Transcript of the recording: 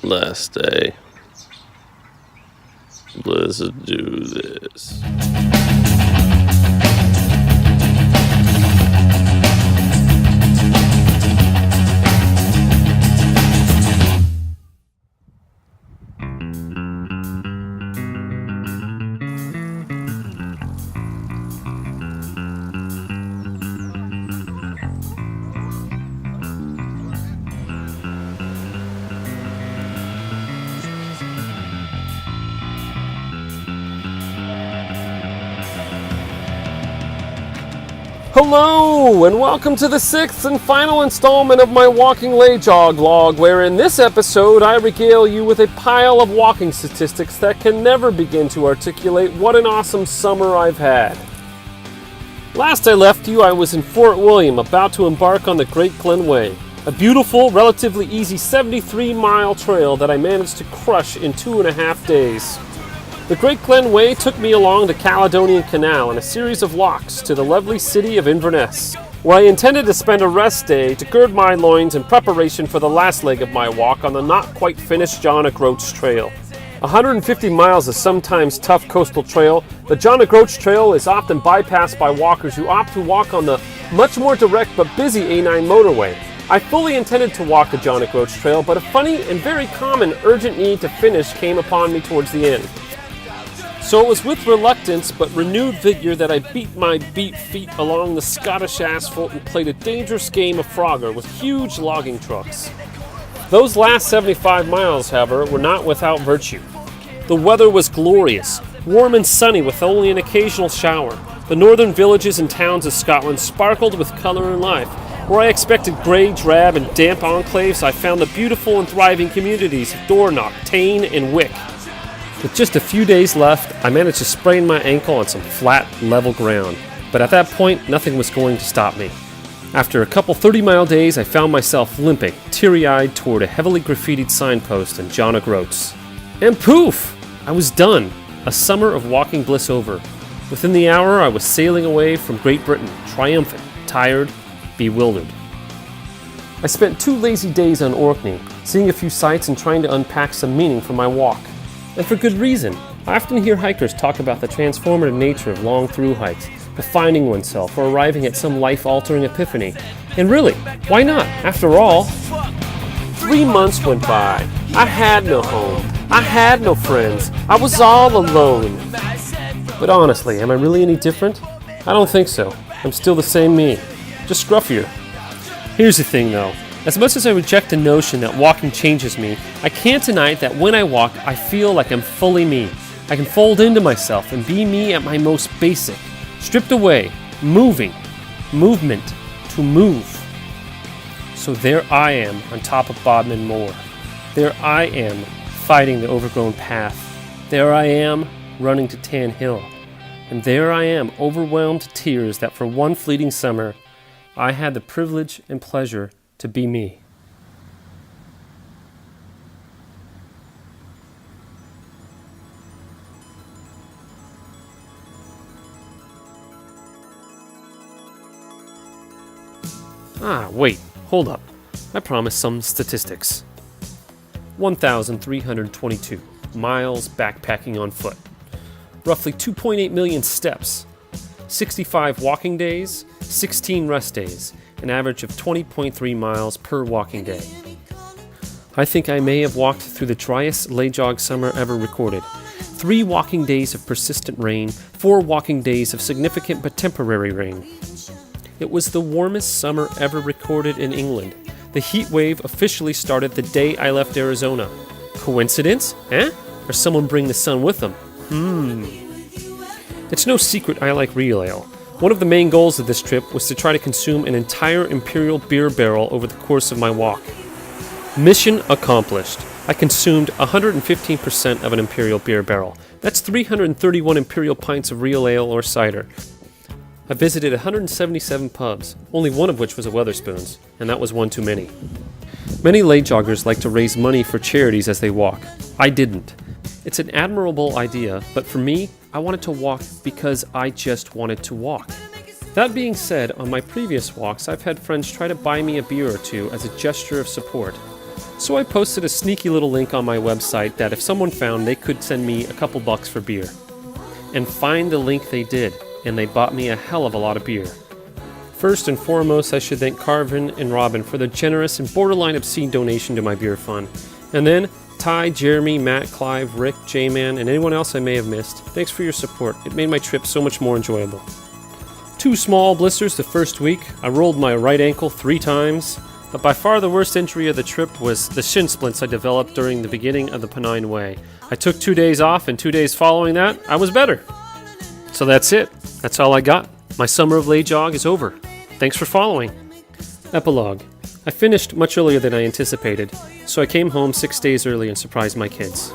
Last day. Let's do this. Hello, and welcome to the sixth and final installment of my Walking LeJog log, where in this episode I regale you with a pile of walking statistics that can never begin to articulate what an awesome summer I've had. Last I left you, I was in Fort William, about to embark on the Great Glen Way, a beautiful, relatively easy 73-mile trail that I managed to crush in 2.5 days. The Great Glen Way took me along the Caledonian Canal in a series of locks to the lovely city of Inverness, where I intended to spend a rest day to gird my loins in preparation for the last leg of my walk on the not-quite-finished John O'Groats Trail. 150 miles of sometimes tough coastal trail, the John O'Groats Trail is often bypassed by walkers who opt to walk on the much more direct but busy A9 motorway. I fully intended to walk the John O'Groats Trail, but a funny and very common urgent need to finish came upon me towards the end. So it was with reluctance but renewed vigor that I beat my beat feet along the Scottish asphalt and played a dangerous game of Frogger with huge logging trucks. Those last 75 miles, however, were not without virtue. The weather was glorious, warm and sunny with only an occasional shower. The northern villages and towns of Scotland sparkled with colour and life. Where I expected grey, drab and damp enclaves, I found the beautiful and thriving communities of Dornoch, Tain and Wick. With just a few days left, I managed to sprain my ankle on some flat, level ground, but at that point, nothing was going to stop me. After a couple 30-mile days, I found myself limping, teary-eyed toward a heavily graffitied signpost in John O'Groats. And poof! I was done. A summer of walking bliss over. Within the hour, I was sailing away from Great Britain, triumphant, tired, bewildered. I spent 2 lazy days on Orkney, seeing a few sights and trying to unpack some meaning from my walk. And for good reason. I often hear hikers talk about the transformative nature of long through hikes, of finding oneself or arriving at some life-altering epiphany. And really, why not? After all, 3 months went by. I had no home. I had no friends. I was all alone. But honestly, am I really any different? I don't think so. I'm still the same me, just scruffier. Here's the thing though. As much as I reject the notion that walking changes me, I can't deny that when I walk, I feel like I'm fully me. I can fold into myself and be me at my most basic. Stripped away, moving, movement, to move. So there I am on top of Bodmin Moor. There I am fighting the overgrown path. There I am running to Tan Hill. And there I am overwhelmed to tears that for one fleeting summer, I had the privilege and pleasure to be me. Wait, hold up. I promised some statistics. 1,322 miles backpacking on foot. Roughly 2.8 million steps. 65 walking days, 16 rest days. An average of 20.3 miles per walking day. I think I may have walked through the driest LeJog summer ever recorded. 3 walking days of persistent rain, 4 walking days of significant but temporary rain. It was the warmest summer ever recorded in England. The heat wave officially started the day I left Arizona. Coincidence? Or someone bring the sun with them? It's no secret I like real ale. One of the main goals of this trip was to try to consume an entire Imperial beer barrel over the course of my walk. Mission accomplished. I consumed 115% of an Imperial beer barrel. That's 331 Imperial pints of real ale or cider. I visited 177 pubs, only one of which was a Wetherspoons, and that was one too many. Many LeJoggers like to raise money for charities as they walk. I didn't. It's an admirable idea, but for me, I wanted to walk because I just wanted to walk. That being said, on my previous walks, I've had friends try to buy me a beer or two as a gesture of support. So I posted a sneaky little link on my website that if someone found, they could send me a couple bucks for beer. And find the link they did, and they bought me a hell of a lot of beer. First and foremost, I should thank Carvin and Robin for their generous and borderline obscene donation to my beer fund. And then Ty, Jeremy, Matt, Clive, Rick, J-Man, and anyone else I may have missed, thanks for your support. It made my trip so much more enjoyable. 2 small blisters the first week. I rolled my right ankle 3 times. But by far the worst injury of the trip was the shin splints I developed during the beginning of the Pennine Way. I took 2 days off, and 2 days following that, I was better. So that's it. That's all I got. My summer of LeJog is over. Thanks for following. Epilogue. I finished much earlier than I anticipated, so I came home 6 days early and surprised my kids.